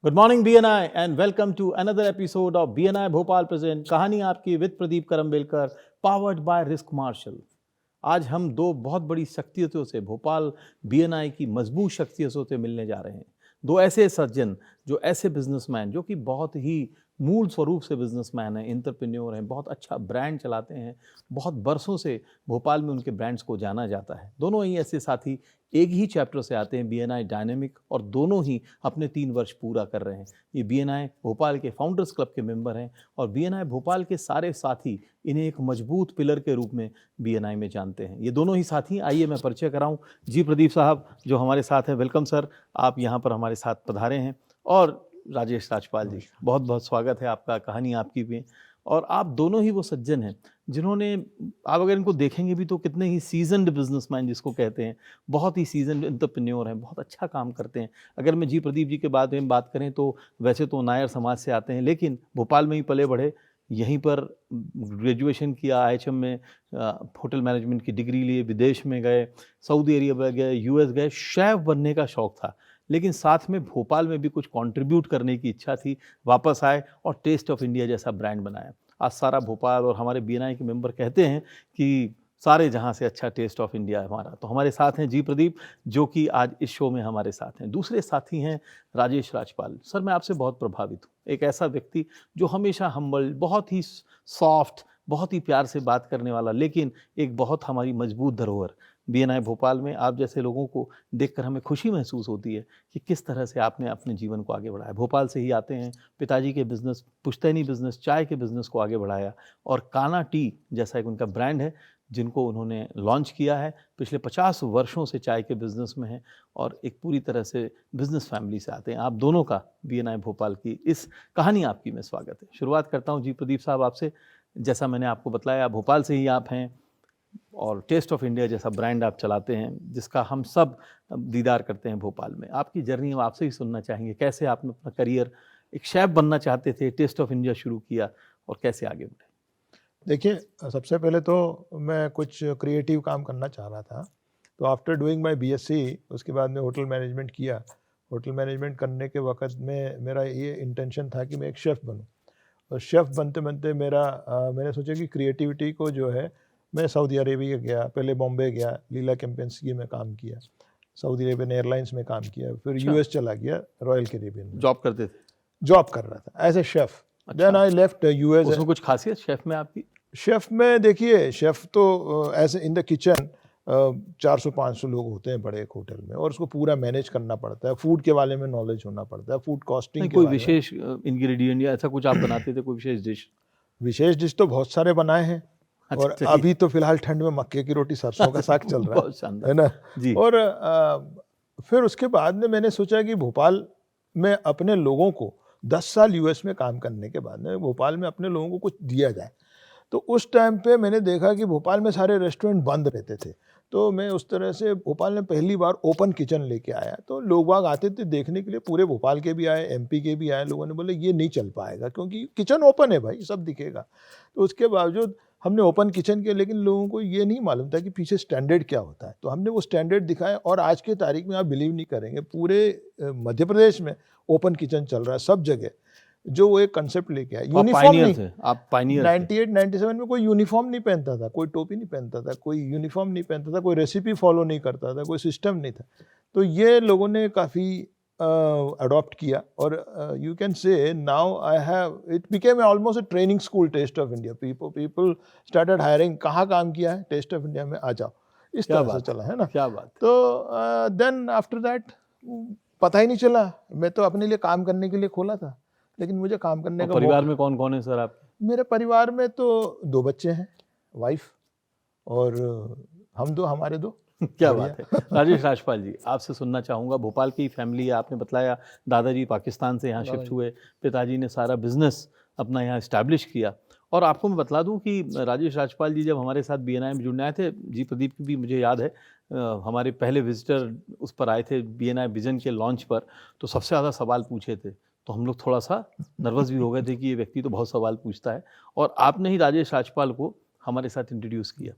Good morning BNI and welcome to another episode of BNI Bhopal present कहानी आपकी with Pradeep Karambelkar powered by Risk Marshal. आज हम दो बहुत बड़ी शख्सियतों से भोपाल BNI की मजबूत शख्सियतों से मिलने जा रहे हैं। दो ऐसे सज्जन जो ऐसे बिजनेसमैन जो कि बहुत ही मूल स्वरूप से बिजनेसमैन हैं, एंटरप्रेन्योर हैं, बहुत अच्छा ब्रांड चलाते हैं, बहुत बरसों से भोपाल में उनके ब्रांड्स को जाना जाता है। दोनों ही ऐसे साथी एक ही चैप्टर से आते हैं, BNI डायनेमिक, और दोनों ही अपने 3 वर्ष पूरा कर रहे हैं। ये BNI भोपाल के फाउंडर्स क्लब के मेंबर हैं और BNI भोपाल के सारे साथी इन्हें एक मजबूत पिलर के रूप में BNI में जानते हैं। ये दोनों ही साथी, आइए मैं परिचय कराऊं। जी प्रदीप साहब जो हमारे साथ हैं, वेलकम सर, आप यहाँ पर हमारे साथ पधारे हैं। और राजेश राजपाल जी, बहुत बहुत स्वागत है आपका कहानी आपकी भी। और आप दोनों ही वो सज्जन हैं जिन्होंने, आप अगर इनको देखेंगे भी तो कितने ही सीजन्ड बिजनेसमैन जिसको कहते हैं, बहुत ही सीजन्ड एंटरप्रेन्योर हैं, बहुत अच्छा काम करते हैं। अगर मैं जी प्रदीप जी के बारे में बात करें तो वैसे तो नायर समाज से आते हैं, लेकिन भोपाल में ही पले बढ़े, यहीं पर ग्रेजुएशन किया, IHM में होटल मैनेजमेंट की डिग्री लिए, विदेश में गए, सऊदी अरेबिया गए, US गए, शेफ बनने का शौक़ था, लेकिन साथ में भोपाल में भी कुछ कंट्रीब्यूट करने की इच्छा थी। वापस आए और टेस्ट ऑफ इंडिया जैसा ब्रांड बनाया। आज सारा भोपाल और हमारे BNI के मेंबर कहते हैं कि सारे जहां से अच्छा टेस्ट ऑफ इंडिया है हमारा। तो हमारे साथ हैं जी प्रदीप जो कि आज इस शो में हमारे साथ हैं। दूसरे साथी हैं राजेश राजपाल। सर मैं आपसे बहुत प्रभावित हूँ, एक ऐसा व्यक्ति जो हमेशा हम्बल, बहुत ही सॉफ्ट, बहुत ही प्यार से बात करने वाला, लेकिन एक बहुत हमारी मजबूत धरोहर। BNI भोपाल में आप जैसे लोगों को देखकर हमें खुशी महसूस होती है कि किस तरह से आपने अपने जीवन को आगे बढ़ाया। भोपाल से ही आते हैं, पिताजी के बिज़नेस, पुश्तैनी बिज़नेस, चाय के बिज़नेस को आगे बढ़ाया, और काना टी जैसा एक उनका ब्रांड है जिनको उन्होंने लॉन्च किया है। पिछले 50 वर्षों से चाय के बिज़नेस में हैं और एक पूरी तरह से बिज़नेस फैमिली से आते हैं। आप दोनों का BNI भोपाल की इस कहानी आपकी में स्वागत है। शुरुआत करता हूँ जी प्रदीप साहब आपसे। जैसा मैंने आपको बताया, भोपाल से ही आप हैं और टेस्ट ऑफ इंडिया जैसा ब्रांड आप चलाते हैं जिसका हम सब दीदार करते हैं भोपाल में। आपकी जर्नी हम आपसे ही सुनना चाहेंगे, कैसे आपने अपना करियर, एक शेफ बनना चाहते थे, टेस्ट ऑफ इंडिया शुरू किया और कैसे आगे बढ़े? देखिए, सबसे पहले तो मैं कुछ क्रिएटिव काम करना चाह रहा था, तो आफ्टर डूइंग माय BSc उसके बाद मैं होटल मैनेजमेंट किया। होटल मैनेजमेंट करने के वक्त में मेरा ये इंटेंशन था कि मैं एक शेफ़ बनूं, और शेफ़ बनते बनते मैंने सोचा कि क्रिएटिविटी को जो है, मैं सऊदी अरेबिया गया, पहले बॉम्बे गया, लीला कैम्पेंस्की में काम किया, सऊदी अरेबियन एयरलाइंस में काम किया, फिर अच्छा। US चला गया, रॉयल कैरिबियन में जॉब करते थे? जॉब कर रहा था as a chef. Then I left US। उसमें कुछ खासियत शेफ में आपकी? शेफ़ में देखिए, शेफ़ तो ऐसे इन द किचन 400-500 लोग होते हैं बड़े एक होटल में, और उसको पूरा मैनेज करना पड़ता है। फूड के बारे में नॉलेज होना पड़ता है, फूड कॉस्टिंग नहीं, के कोई बारे में। विशेष इंग्रेडिएंट या ऐसा कुछ आप बनाते थे, कोई विशेष डिश? विशेष डिश तो बहुत सारे बनाए हैं, और अच्छा, अभी तो फिलहाल ठंड में मक्के की रोटी सरसों का साग चल रहा बहुत है शानदार ना। जी। और फिर उसके बाद में मैंने सोचा कि भोपाल में अपने लोगों को 10 साल US में काम करने के बाद में भोपाल में अपने लोगों को कुछ दिया जाए। तो उस टाइम पे मैंने देखा कि भोपाल में सारे रेस्टोरेंट बंद रहते थे, तो मैं उस तरह से भोपाल में पहली बार ओपन किचन लेके आया। तो लोग बाग आते थे देखने के लिए, पूरे भोपाल के भी आए, MP के भी आए। लोगों ने बोले ये नहीं चल पाएगा क्योंकि किचन ओपन है भाई, सब दिखेगा। तो उसके बावजूद हमने ओपन किचन किया, लेकिन लोगों को ये नहीं मालूम था कि पीछे स्टैंडर्ड क्या होता है। तो हमने वो स्टैंडर्ड दिखाया, और आज के तारीख में आप बिलीव नहीं करेंगे, पूरे मध्य प्रदेश में ओपन किचन चल रहा है सब जगह, जो वो एक कंसेप्ट लेके आया। यूनिफॉर्म नहीं, आप पायनियर थे। 98-97 में कोई यूनिफॉर्म नहीं पहनता था, कोई टोपी नहीं पहनता था, कोई यूनिफॉर्म नहीं पहनता था, कोई रेसिपी फॉलो नहीं करता था, कोई सिस्टम नहीं था। तो ये लोगों ने काफ़ी अडॉप्ट किया, और you can say now I have, it became almost a training school, taste of India. People started hiring, कहाँ काम किया है, टेस्ट ऑफ इंडिया में आ जाओ, इस तरह से चला है ना। क्या बात। तो देन आफ्टर दैट पता ही नहीं चला, मैं तो अपने लिए काम करने के लिए खोला था, लेकिन मुझे काम करने का परिवार में कौन कौन है सर आपके? मेरे परिवार में तो 2 बच्चे हैं, वाइफ, और हम 2, हमारे 2। क्या बात है। राजेश राजपाल जी, आपसे सुनना चाहूँगा, भोपाल की फैमिली है, आपने बताया दादाजी पाकिस्तान से यहाँ शिफ्ट हुए, पिताजी ने सारा बिजनेस अपना यहाँ इस्टेब्लिश किया। और आपको मैं बतला दूं कि राजेश राजपाल जी जब हमारे साथ BNI में जुड़ने आए थे, जी प्रदीप की भी मुझे याद है, हमारे पहले विजिटर उस पर आए थे BNI विजन के लॉन्च पर, तो सबसे ज़्यादा सवाल पूछे थे, तो हम लोग थोड़ा सा नर्वस भी हो गए थे कि ये व्यक्ति तो बहुत सवाल पूछता है, और आपने ही राजेश राजपाल को हमारे साथ इंट्रोड्यूस किया।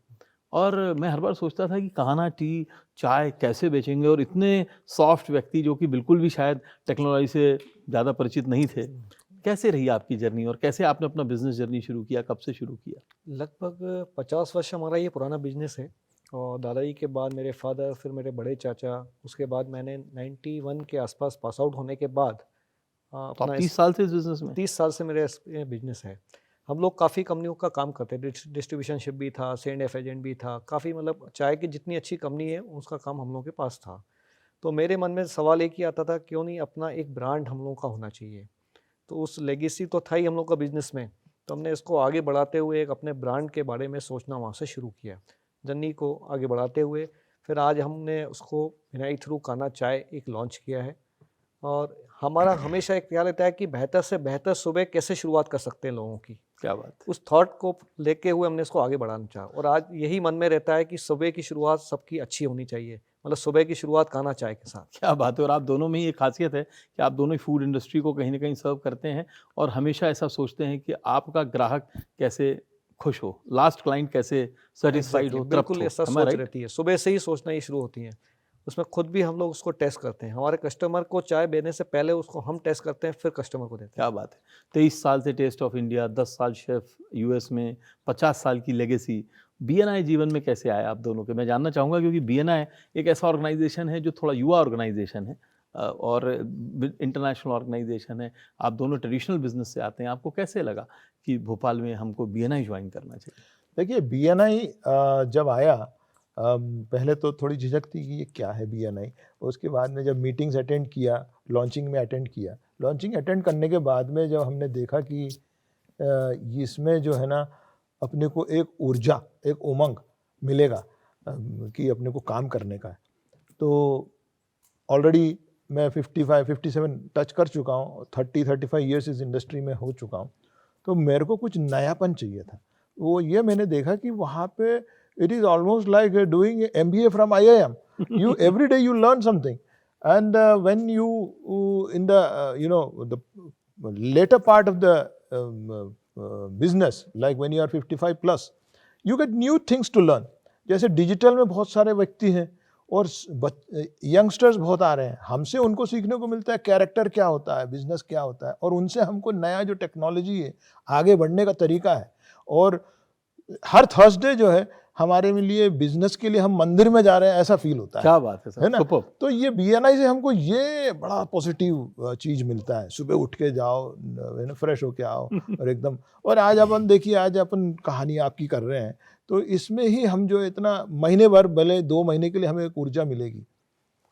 और मैं हर बार सोचता था कि कान्हा टी, चाय कैसे बेचेंगे, और इतने सॉफ्ट व्यक्ति जो कि बिल्कुल भी शायद टेक्नोलॉजी से ज़्यादा परिचित नहीं थे। कैसे रही आपकी जर्नी और कैसे आपने अपना बिज़नेस जर्नी शुरू किया, कब से शुरू किया? लगभग 50 वर्ष हमारा ये पुराना बिजनेस है। और दादाजी के बाद मेरे फादर, फिर मेरे बड़े चाचा, उसके बाद मैंने 91 के आसपास पास आउट होने के बाद तो आप अपना 30 साल से इस बिज़नेस में? 30 साल से मेरे ये बिजनेस है। हम लोग काफ़ी कंपनियों का काम करते हैं, डिस्ट्रीब्यूशनशिप भी था, C&F एजेंट भी था, काफ़ी मतलब चाय की जितनी अच्छी कंपनी है उसका काम हम लोगों के पास था। तो मेरे मन में सवाल एक ही आता था, क्यों नहीं अपना एक ब्रांड हम लोगों का होना चाहिए। तो उस लेगेसी तो था ही हम लोग का बिजनेस में, तो हमने इसको आगे बढ़ाते हुए एक अपने ब्रांड के बारे में सोचना वहाँ से शुरू किया। जर्नी को आगे बढ़ाते हुए फिर आज हमने उसको बिनाई थ्रू कान्हा चाय एक लॉन्च किया है। और हमारा हमेशा एक ख्याल रहता है कि बेहतर से बेहतर सुबह कैसे शुरुआत कर सकते हैं लोगों की। क्या बात है! उस थॉट को लेके हुए हमने इसको आगे बढ़ाना चाहा, और आज यही मन में रहता है कि सुबह की शुरुआत सबकी अच्छी होनी चाहिए, मतलब सुबह की शुरुआत कान्हा चाय के साथ। क्या बात है! और आप दोनों में ही एक ख़ासियत है कि आप दोनों ही फूड इंडस्ट्री को कहीं न कहीं सर्व करते हैं और हमेशा ऐसा सोचते हैं कि आपका ग्राहक कैसे खुश हो, लास्ट क्लाइंट कैसे सैटिस्फाइड हो, तृप्त बिल्कुल हो। ऐसा एम आई सोच राइट? रहती है, सुबह से ही सोचना ही शुरू होती है। उसमें खुद भी हम लोग उसको टेस्ट करते हैं, हमारे कस्टमर को चाय देने से पहले उसको हम टेस्ट करते हैं, फिर कस्टमर को देते हैं। क्या बात है! 23 साल से टेस्ट ऑफ इंडिया, 10 साल शेफ़ यूएस में, 50 साल की लेगेसी। बीएनआई जीवन में कैसे आया आप दोनों के? मैं जानना चाहूँगा क्योंकि बीएनआई एक ऐसा ऑर्गेनाइज़ेशन है जो थोड़ा युवा ऑर्गेनाइज़ेशन है और इंटरनेशनल ऑर्गेनाइज़ेशन है। आप दोनों ट्रेडिशनल बिज़नेस से आते हैं। आपको कैसे लगा कि भोपाल में हमको बीएनआई जॉइन करना चाहिए? देखिए बीएनआई जब आया पहले तो थोड़ी झिझक थी कि ये क्या है बीएनआई। उसके बाद में जब मीटिंग्स अटेंड किया, लॉन्चिंग में अटेंड किया, लॉन्चिंग अटेंड करने के बाद में जब हमने देखा कि इसमें जो है ना अपने को एक ऊर्जा, एक उमंग मिलेगा कि अपने को काम करने का है। तो ऑलरेडी मैं 57 टच कर चुका हूँ, 35 ईयर्स इस इंडस्ट्री में हो चुका हूँ। तो मेरे को कुछ नयापन चाहिए था। वो ये मैंने देखा कि वहाँ पे it is almost like doing MBA from IIM. You every day you learn something, and when you in the the later part of the business, like when you are 55 plus, you get new things to learn. जैसे digital में बहुत सारे व्यक्ति हैं और youngsters बहुत आ रहे हैं, हमसे उनको सीखने को मिलता है कैरेक्टर क्या होता है, बिजनेस क्या होता है, और उनसे हमको नया जो टेक्नोलॉजी है, आगे बढ़ने का तरीका है। और हर थर्सडे जो है हमारे लिए बिजनेस के लिए हम मंदिर में जा रहे हैं ऐसा फील होता है। क्या बात है सर, है ना? सुपर्ब। तो ये बीएनआई से हमको ये बड़ा पॉजिटिव चीज मिलता है। सुबह उठ के जाओ, फ्रेश होके आओ और एकदम। और आज अपन देखिए, आज अपन कहानी आपकी कर रहे हैं, तो इसमें ही हम जो इतना महीने भर, भले 2 महीने के लिए हमें एक ऊर्जा मिलेगी।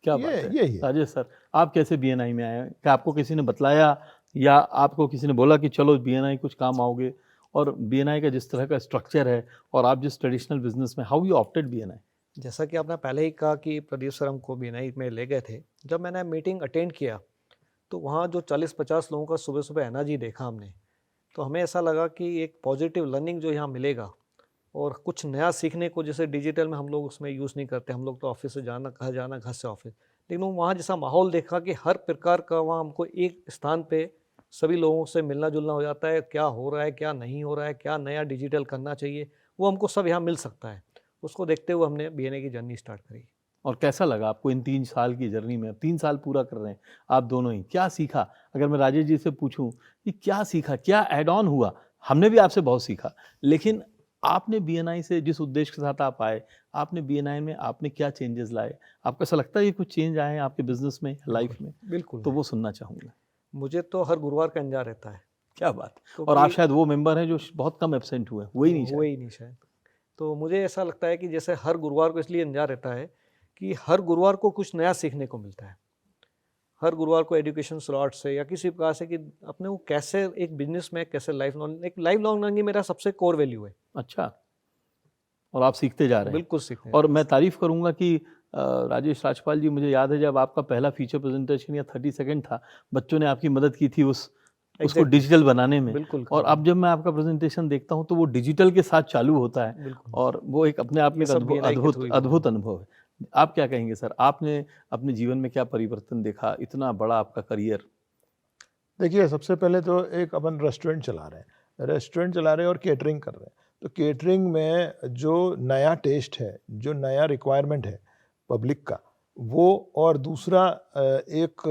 क्या बात है राजेश सर, आप कैसे बीएनआई में आए? क्या आपको किसी ने बतलाया या आपको किसी ने बोला कि चलो बीएनआई कुछ काम आओगे? और बीएनआई का जिस तरह का स्ट्रक्चर है और आप जिस ट्रेडिशनल बिजनेस में, हाउ यू ऑप्टेड बीएनआई? जैसा कि आपने पहले ही कहा कि प्रदीप सर हमको बीएनआई में ले गए थे, जब मैंने मीटिंग अटेंड किया तो वहाँ जो 40-50 लोगों का सुबह सुबह एनर्जी देखा हमने, तो हमें ऐसा लगा कि एक पॉजिटिव लर्निंग जो यहाँ मिलेगा और कुछ नया सीखने को, जैसे डिजिटल में हम लोग उसमें यूज़ नहीं करते, हम लोग तो ऑफिस से जाना, घर से ऑफिस, लेकिन वहाँ जैसा माहौल देखा कि हर प्रकार का वहाँ हमको एक स्थान पे सभी लोगों से मिलना जुलना हो जाता है, क्या हो रहा है, क्या नहीं हो रहा है, क्या नया डिजिटल करना चाहिए, वो हमको सब यहाँ मिल सकता है। उसको देखते हुए हमने बीएनआई की जर्नी स्टार्ट करी। और कैसा लगा आपको इन 3 साल की जर्नी में? 3 साल पूरा कर रहे हैं आप दोनों ही, क्या सीखा? अगर मैं राजेश जी से पूछूं कि क्या सीखा, क्या ऐड ऑन हुआ? हमने भी आपसे बहुत सीखा, लेकिन आपने बीएनआई से जिस उद्देश्य के साथ आप आए, आपने बीएनआई में आपने क्या चेंजेस लाए? आपको ऐसा लगता है कि कुछ चेंज आए हैं आपके बिजनेस में, लाइफ में? बिल्कुल। तो वो सुनना चाहूँगा। मुझे तो हर गुरुवार का इंतजार रहता है। क्या बात! और आप शायद वो मेंबर हैं जो बहुत कम एब्सेंट हुए, वही नहीं शायद। तो मुझे ऐसा लगता है कि जैसे हर गुरुवार को इसलिए इंतजार रहता है कि हर गुरुवार को कुछ नया सीखने को मिलता है। हर गुरुवार को एजुकेशन स्लॉट से या किसी प्रकार से कि अपने को कैसे एक बिजनेस में कैसे लाइफ लॉन्ग लर्निंग मेरा सबसे कोर वैल्यू है। अच्छा, और आप सीखते जा रहे हैं। बिल्कुल सीखते हैं। और मैं तारीफ़ करूँगा कि राजेश राजपाल जी, मुझे याद है जब आपका पहला फीचर प्रेजेंटेशन या 30 सेकंड था, बच्चों ने आपकी मदद की थी उसको डिजिटल बनाने में। बिल्कुल। और अब जब मैं आपका प्रेजेंटेशन देखता हूँ तो वो डिजिटल के साथ चालू होता है और वो एक अपने आप में अद्भुत अनुभव है। आप क्या कहेंगे सर? आपने अपने जीवन में क्या परिवर्तन देखा, इतना बड़ा आपका करियर? देखिए, सबसे पहले तो एक अपन रेस्टोरेंट चला रहे हैं और कैटरिंग कर रहे हैं। तो केटरिंग में जो नया टेस्ट है, जो नया रिक्वायरमेंट है पब्लिक का, वो, और दूसरा एक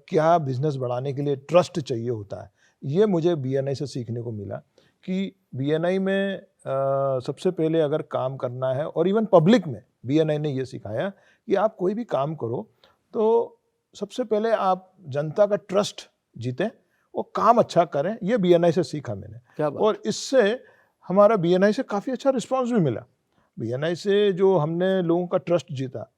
क्या बिजनेस बढ़ाने के लिए ट्रस्ट चाहिए होता है, ये मुझे BNI से सीखने को मिला कि BNI में सबसे पहले अगर काम करना है, और इवन पब्लिक में BNI ने ये सिखाया कि आप कोई भी काम करो तो सबसे पहले आप जनता का ट्रस्ट जीतें और काम अच्छा करें। ये BNI से सीखा मैंने, क्या बात। और इससे हमारा BNI से काफ़ी अच्छा रिस्पांस भी मिला। BNI से जो हमने लोगों का ट्रस्ट जीता,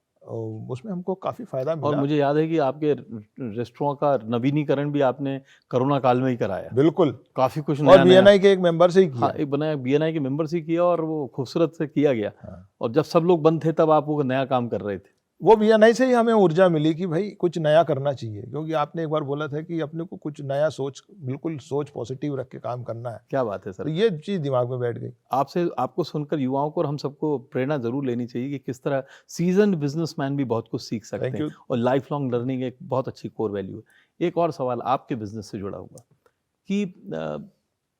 उसमें हमको काफ़ी फ़ायदा और मिला। मुझे याद है कि आपके रेस्टोरेंट का नवीनीकरण भी आपने कोरोना काल में ही कराया। बिल्कुल, काफी कुछ और नया नया। BNI के एक मेंबर से ही किया। हाँ, एक बनाया BNI के मेंबर से किया और वो खूबसूरत से किया गया। हाँ। और जब सब लोग बंद थे तब आप वो नया काम कर रहे थे। वो BNI से ही हमें ऊर्जा मिली कि भाई कुछ नया करना चाहिए, क्योंकि आपने एक बार बोला था कि अपने को कुछ नया सोच, बिल्कुल सोच पॉजिटिव रख के काम करना है। क्या बात है तो सर। ये चीज़ दिमाग में बैठ गई। आपको सुनकर युवाओं को और हम सबको प्रेरणा जरूर लेनी चाहिए कि किस तरह सीजन बिजनेसमैन भी बहुत कुछ सीख सकते Thank हैं, you. और लाइफ लॉन्ग लर्निंग एक बहुत अच्छी कोर वैल्यू है। एक और सवाल आपके बिजनेस से जुड़ा हुआ कि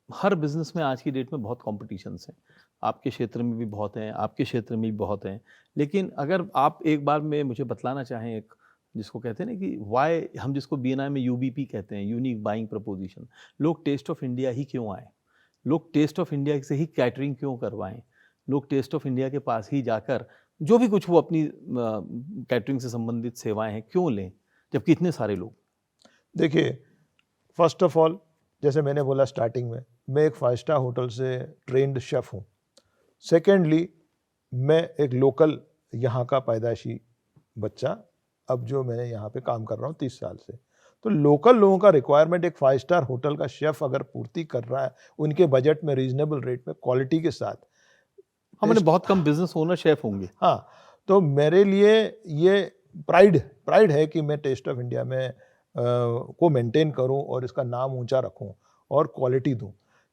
हर बिजनेस में आज की डेट में बहुत कॉम्पिटिशन्स हैं, आपके क्षेत्र में भी बहुत हैं, आपके क्षेत्र में भी बहुत हैं, लेकिन अगर आप एक बार में मुझे बतलाना चाहें, एक जिसको कहते हैं ना कि वाई, हम जिसको BNI में UBP कहते हैं, यूनिक बाइंग प्रपोजिशन, लोग टेस्ट ऑफ इंडिया ही क्यों आए, लोग टेस्ट ऑफ इंडिया से ही कैटरिंग क्यों करवाएं, लोग टेस्ट ऑफ इंडिया के पास ही जाकर जो भी कुछ वो अपनी कैटरिंग से संबंधित सेवाएं हैं क्यों लें, जबकि इतने सारे लोग। देखिए, फर्स्ट ऑफ ऑल, जैसे मैंने बोला स्टार्टिंग में, मैं एक 5 स्टार होटल से ट्रेंड शेफ़ हूँ। सेकेंडली, मैं एक लोकल यहाँ का पैदाइशी बच्चा, अब जो मैं यहाँ पे काम कर रहा हूँ 30 साल से, तो लोकल लोगों का रिक्वायरमेंट एक 5 स्टार होटल का शेफ़ अगर पूर्ति कर रहा है उनके बजट में, रीजनेबल रेट में, क्वालिटी के साथ। हमने बहुत कम बिजनेस ओनर शेफ होंगे। हाँ, तो मेरे लिए ये प्राइड है कि मैं टेस्ट ऑफ इंडिया में को मेंटेन करूं और इसका नाम ऊंचा रखूं और क्वालिटी दूं।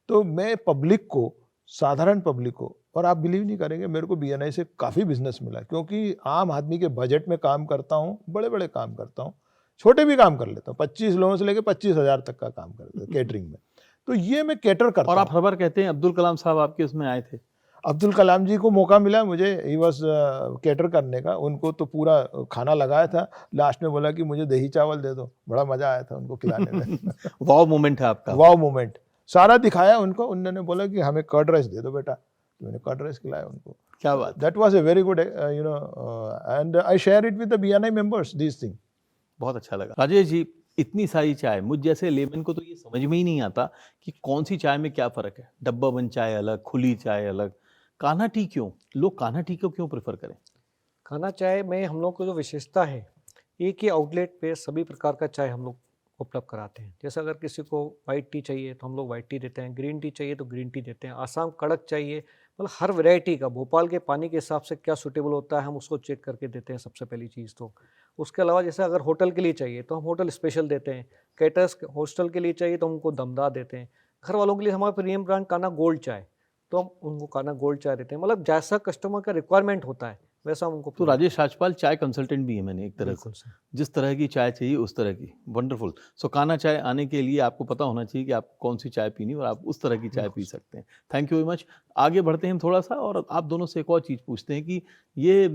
तो मैं पब्लिक को, साधारण पब्लिक को, और आप बिलीव नहीं करेंगे, मेरे को BNI से काफ़ी बिजनेस मिला, क्योंकि आम आदमी के बजट में काम करता हूँ, बड़े बड़े काम करता हूँ, छोटे भी काम कर लेता हूँ, 25 लोगों से लेकर 25,000 तक का काम करता हूँ केटरिंग में। तो ये मैं कैटर करता और हूँ। आप हर बार कहते हैं अब्दुल कलाम साहब आपके उसमें आए थे। अब्दुल कलाम जी को मौका मिला मुझे, ही वॉज कैटर करने का, उनको तो पूरा खाना लगाया था, लास्ट में बोला कि मुझे दही चावल दे दो, बड़ा मजा आया था उनको खिलाने में। वाव मोमेंट है आपका। वाव मोमेंट सारा दिखाया उनको, उन्होंने बोला कि हमें कर्ड राइस दे दो बेटा, तो मैंने कर्ड राइस खिलाया उनको। क्या बात। That was a very good, and I share it with the BNI members, this thing. बहुत अच्छा लगा। राजेश जी, इतनी सारी चाय, मुझ जैसे लेमन को तो ये समझ में ही नहीं आता कि कौन सी चाय में क्या फ़र्क है। डब्बा बंद चाय अलग, खुली चाय अलग, कान्हा टी क्यों, लोग कान्हा टी को क्यों प्रेफर करें? खाना चाय में हम लोग को जो विशेषता है, एक ही आउटलेट पे सभी प्रकार का चाय हम लोग उपलब्ध कराते हैं। जैसे अगर किसी को वाइट टी चाहिए तो हम लोग वाइट टी देते हैं, ग्रीन टी चाहिए तो ग्रीन टी देते हैं, आसाम कड़क चाहिए, मतलब हर वैरायटी का, भोपाल के पानी के हिसाब से क्या सूटेबल होता है हम उसको चेक करके देते हैं, सबसे पहली चीज़ तो। उसके अलावा जैसे अगर होटल के लिए चाहिए तो हम होटल स्पेशल देते हैं, कैटर्स हॉस्टल के लिए चाहिए तो हम उनको दमदार देते हैं, घर वालों के लिए हमारा प्रीमियम ब्रांड कान्हा गोल्ड चाय, तो हम उनको कान्हा गोल्ड चाय देते हैं। मतलब जैसा कस्टमर का रिक्वायरमेंट होता है वैसा हम उनको। तो राजेश राजपाल चाय कंसल्टेंट भी है मैंने एक तरह से, बिल्कुल सर। जिस तरह की चाय चाहिए उस तरह की। वंडरफुल। सो कान्हा चाय आने के लिए आपको पता होना चाहिए कि आपको कौन सी चाय पीनी है और आप उस तरह की चाय पी सकते हैं। Thank you very much. आगे बढ़ते हैं हम थोड़ा सा, और आप दोनों से एक और चीज़ पूछते हैं कि ये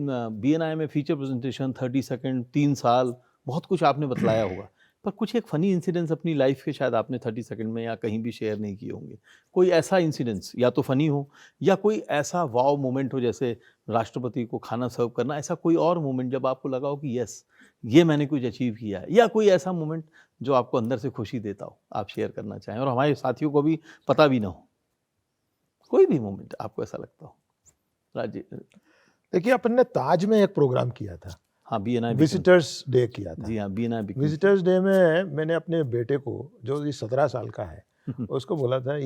BNI में फीचर प्रेजेंटेशन 30 सेकंड, 3 साल, बहुत कुछ आपने बतलाया होगा, पर कुछ एक फ़नी इंसिडेंट्स अपनी लाइफ के शायद आपने 30 सेकंड में या कहीं भी शेयर नहीं किए होंगे। कोई ऐसा इंसिडेंट्स या तो फ़नी हो या कोई ऐसा वाव मोमेंट हो, जैसे राष्ट्रपति को खाना सर्व करना, ऐसा कोई और मोमेंट जब आपको लगा हो कि यस ये मैंने कुछ अचीव किया है, या कोई ऐसा मोमेंट जो आपको अंदर से खुशी देता हो, आप शेयर करना चाहें और हमारे साथियों को भी पता भी ना हो। कोई भी मोमेंट आपको ऐसा लगता हो। राजेश। देखिए, अपन ने ताज में एक प्रोग्राम किया था, हाँ, BNI विजिटर्स डे किया था। जी हाँ, BNI विजिटर्स डे में मैंने अपने बेटे को, जो 17 साल का है, उसको बोला था,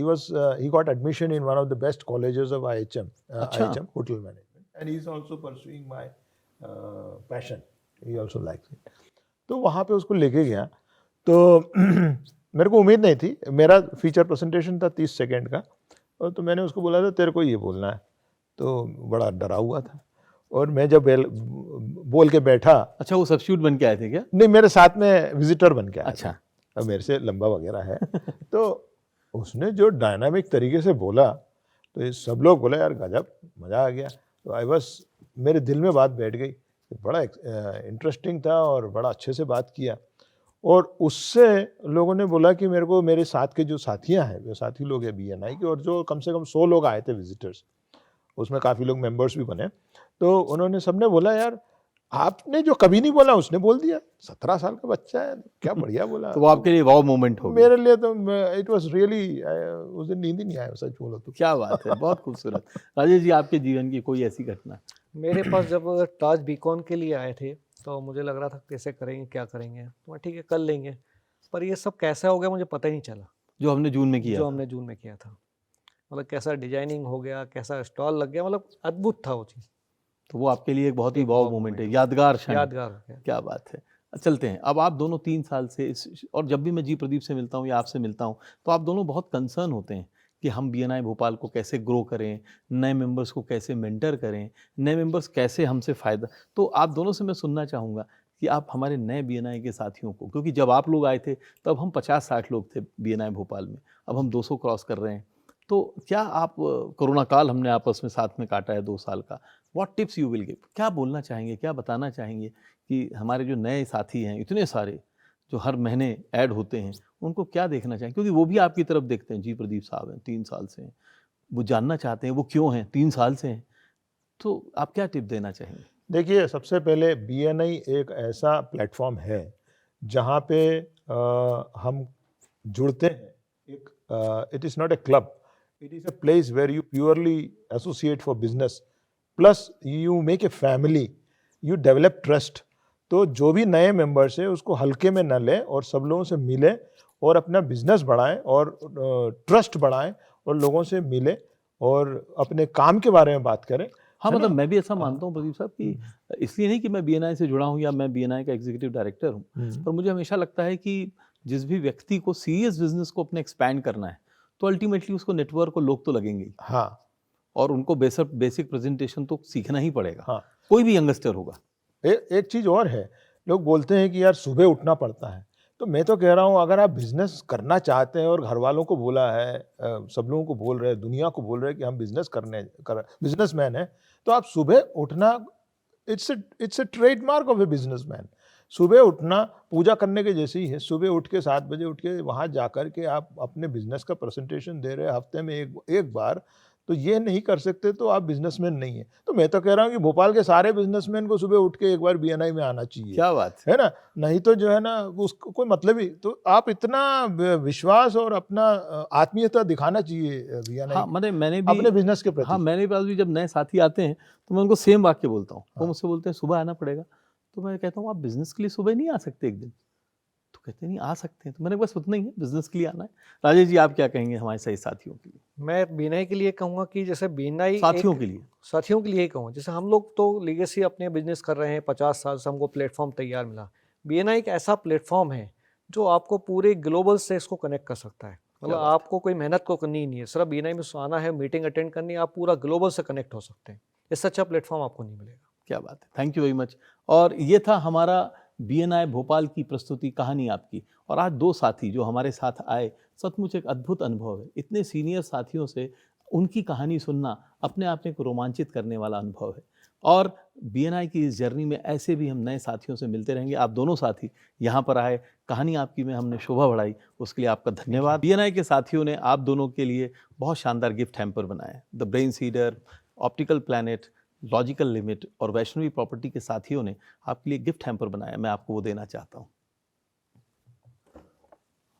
he got admission in one of the best colleges of IHM, IHM hotel management, and he is also pursuing my passion, he also likes it. तो वहाँ पे उसको लेके गया, तो मेरे को उम्मीद नहीं थी, मेरा फीचर प्रेजेंटेशन था 30 सेकंड का, और तो मैंने उसको बोला था तेरे को ये बोलना है, तो बड़ा डरा हुआ था, और मैं जब बोल के बैठा। अच्छा, वो सब्स्टिट्यूट बन के आए थे क्या? नहीं, मेरे साथ में विजिटर बन के आया। अच्छा। अब मेरे से लंबा वगैरह है, तो उसने जो डायनामिक तरीके से बोला, तो ये सब लोग बोले यार गजब, मज़ा आ गया। तो आई बस, मेरे दिल में बात बैठ गई, बड़ा इंटरेस्टिंग था और बड़ा अच्छे से बात किया। और उससे लोगों ने बोला कि मेरे को, मेरे साथ के जो साथियाँ हैं, वो साथी लोग हैं BNI के, और जो कम से कम 100 लोग आए थे विजिटर्स, उसमें काफ़ी लोग मेंबर्स भी बने, तो उन्होंने सबने बोला यार आपने जो कभी नहीं बोला उसने बोल दिया, 17 साल का बच्चा है, क्या बढ़िया बोला। तो वो आपके लिए वाव मोमेंट हो गया। मेरे लिए तो इट वाज रियली, उस दिन नींद ही नहीं आया सच बोलो तो। क्या बात है, बहुत खूबसूरत। राजेश जी, आपके जीवन की कोई ऐसी घटना? मेरे पास जब ताज बीकॉन के लिए आए थे तो मुझे लग रहा था कैसे करेंगे, क्या करेंगे, तो ठीक है कर लेंगे, पर ये सब कैसा हो गया मुझे पता ही नहीं चला। जो हमने जून में किया जो था। हमने जून में किया था, मतलब कैसा डिजाइनिंग हो गया, कैसा स्टॉल लग गया, मतलब अद्भुत था वो चीज़। तो वो आपके लिए एक बहुत ही एक वाव वाव मोमेंट है, मोमेंट, यादगार क्षण। यादगार हो गया। क्या बात है। चलते हैं, अब आप दोनों 3 साल से और जब भी मैं जी प्रदीप से मिलता हूँ या आपसे मिलता हूँ, तो आप दोनों बहुत कंसर्न होते हैं कि हम BNI भोपाल को कैसे ग्रो करें, नए मेंबर्स को कैसे मेंटर करें, नए मेंबर्स कैसे हमसे फ़ायदा। तो आप दोनों से मैं सुनना चाहूँगा कि आप हमारे नए BNI के साथियों को, क्योंकि जब आप लोग आए थे तब हम 50-60 लोग थे BNI भोपाल में, अब हम 200 क्रॉस कर रहे हैं। तो क्या आप, कोरोना काल हमने आपस में साथ में काटा है 2 साल का, what tips you will give? क्या बोलना चाहेंगे, क्या बताना चाहेंगे कि हमारे जो नए साथी हैं इतने सारे, जो हर महीने ऐड होते हैं, उनको क्या देखना चाहिए? क्योंकि वो भी आपकी तरफ देखते हैं, जी प्रदीप साहब हैं, 3 साल से हैं, वो जानना चाहते हैं वो क्यों हैं, 3 साल से हैं, तो आप क्या टिप देना चाहेंगे? देखिए, सबसे पहले BNI एक ऐसा प्लेटफॉर्म है जहाँ पे हम जुड़ते हैं। एक it is not a club, it is a place where you purely associate for business, plus you make a family, you develop trust. तो जो भी नए मेंबर्स है उसको हल्के में न लें और सब लोगों से मिलें और अपना बिजनेस बढ़ाएं और ट्रस्ट बढ़ाएं और लोगों से मिलें और अपने काम के बारे में बात करें। हाँ, है मतलब ना? मैं भी ऐसा मानता हूँ प्रदीप साहब कि इसलिए नहीं कि मैं BNI से जुड़ा हूँ या मैं BNI का एग्जीक्यूटिव डायरेक्टर हूँ, पर मुझे हमेशा लगता है कि जिस भी व्यक्ति को सीरियस बिजनेस को अपने एक्सपैंड करना है, तो अल्टीमेटली उसको नेटवर्क और लोग तो लगेंगे ही, हाँ, और उनको बेसिक प्रेजेंटेशन तो सीखना ही पड़ेगा, हाँ। कोई भी यंगस्टर होगा। एक चीज़ और है, लोग बोलते हैं कि यार सुबह उठना पड़ता है, तो मैं तो कह रहा हूँ अगर आप बिज़नेस करना चाहते हैं और घर वालों को बोला है, सब लोगों को बोल रहे हैं, दुनिया को बोल रहे हैं कि हम बिजनेसमैन हैं, तो आप सुबह उठना, it's a trademark of a businessman. सुबह उठना पूजा करने के जैसे ही है। सुबह उठ के 7 बजे उठ के वहाँ जाकर के आप अपने बिजनेस का प्रेजेंटेशन दे रहे हैं हफ्ते में एक बार, तो ये नहीं कर सकते तो आप बिजनेसमैन नहीं है। तो मैं तो कह रहा हूँ कि भोपाल के सारे बिजनेसमैन को सुबह उठ के एक बार BNI में आना चाहिए। क्या बात है। है ना? नहीं तो जो है ना उसको कोई मतलब ही, तो आप इतना विश्वास और अपना आत्मीयता दिखाना चाहिए BNI हाँ, मैंने भी अपने बिजनेस के प्रति। हाँ, मेरे पास भी जब नए साथी आते हैं तो मैं उनको सेम वाक्य बोलता हूँ। वो मुझसे बोलते हैं सुबह आना पड़ेगा, तो मैं कहता हूँ आप बिजनेस के लिए सुबह नहीं आ सकते एक दिन? तो कहते हैं नहीं आ सकते हैं, तो मैंने बस उतना ही है, बिजनेस के लिए आना है। राजेश जी, आप क्या कहेंगे हमारे सही साथियों के लिए? मैं BNI के लिए कहूँगा कि जैसे BNI साथियों के लिए। साथियों के लिए ही कहूँ, जैसे हम लोग तो लीगेसी अपने बिजनेस कर रहे हैं 50 साल से, हमको प्लेटफॉर्म तैयार मिला। BNI एक ऐसा प्लेटफॉर्म है जो आपको पूरे ग्लोबल से इसको कनेक्ट कर सकता है। मतलब बात है। आपको कोई मेहनत को करनी ही नहीं है, सिर्फ BNI में आना है, मीटिंग अटेंड करनी है, आप पूरा ग्लोबल से कनेक्ट हो सकते हैं। इससे अच्छा प्लेटफॉर्म आपको नहीं मिलेगा। क्या बात है, थैंक यू वेरी मच। और ये था हमारा BNI भोपाल की प्रस्तुति, कहानी आपकी। और आज 2 साथी जो हमारे साथ आए, सचमुच एक अद्भुत अनुभव है। इतने सीनियर साथियों से उनकी कहानी सुनना अपने आप में एक रोमांचित करने वाला अनुभव है। और BNI की इस जर्नी में ऐसे भी हम नए साथियों से मिलते रहेंगे। आप दोनों साथी यहाँ पर आए, कहानी आपकी में हमने शोभा बढ़ाई, उसके लिए आपका धन्यवाद। BNI के साथियों ने आप दोनों के लिए बहुत शानदार गिफ्ट हैम्पर बनाया है। The brain cedar, optical planet, logical limit और वैष्णवी प्रॉपर्टी के साथियों ने आपके लिए गिफ्ट हैम्पर बनाया, मैं आपको वो देना चाहता हूँ।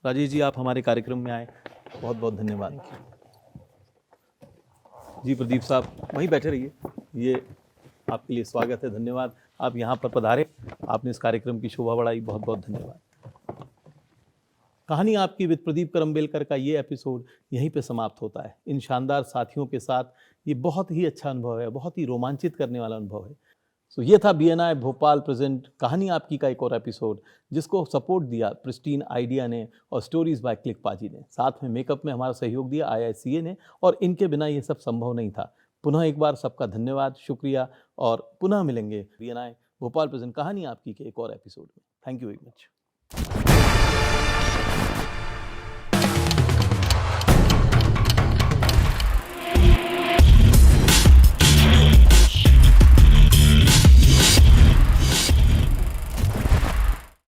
राजेश जी, आप हमारे कार्यक्रम में आए, बहुत बहुत धन्यवाद। जी प्रदीप साहब, वहीं बैठे रहिए, ये आपके लिए स्वागत है, धन्यवाद। आप यहाँ पर पधारे, आपने इस कार्यक्रम की शोभा बढ़ाई, बहुत बहुत धन्यवाद। कहानी आपकी विद प्रदीप करम्बेलकर का ये एपिसोड यहीं पे समाप्त होता है। इन शानदार साथियों के साथ ये बहुत ही अच्छा अनुभव है, बहुत ही रोमांचित करने वाला अनुभव है। सो ये था BNI भोपाल प्रेजेंट कहानी आपकी का एक और एपिसोड, जिसको सपोर्ट दिया प्रिस्टीन आइडिया ने और स्टोरीज बाय क्लिक पाजी ने। साथ में मेकअप में हमारा सहयोग दिया IICA ने, और इनके बिना ये सब संभव नहीं था। पुनः एक बार सबका धन्यवाद, शुक्रिया, और पुनः मिलेंगे BNI भोपाल प्रेजेंट कहानी आपकी के एक और एपिसोड में। Thank you very much.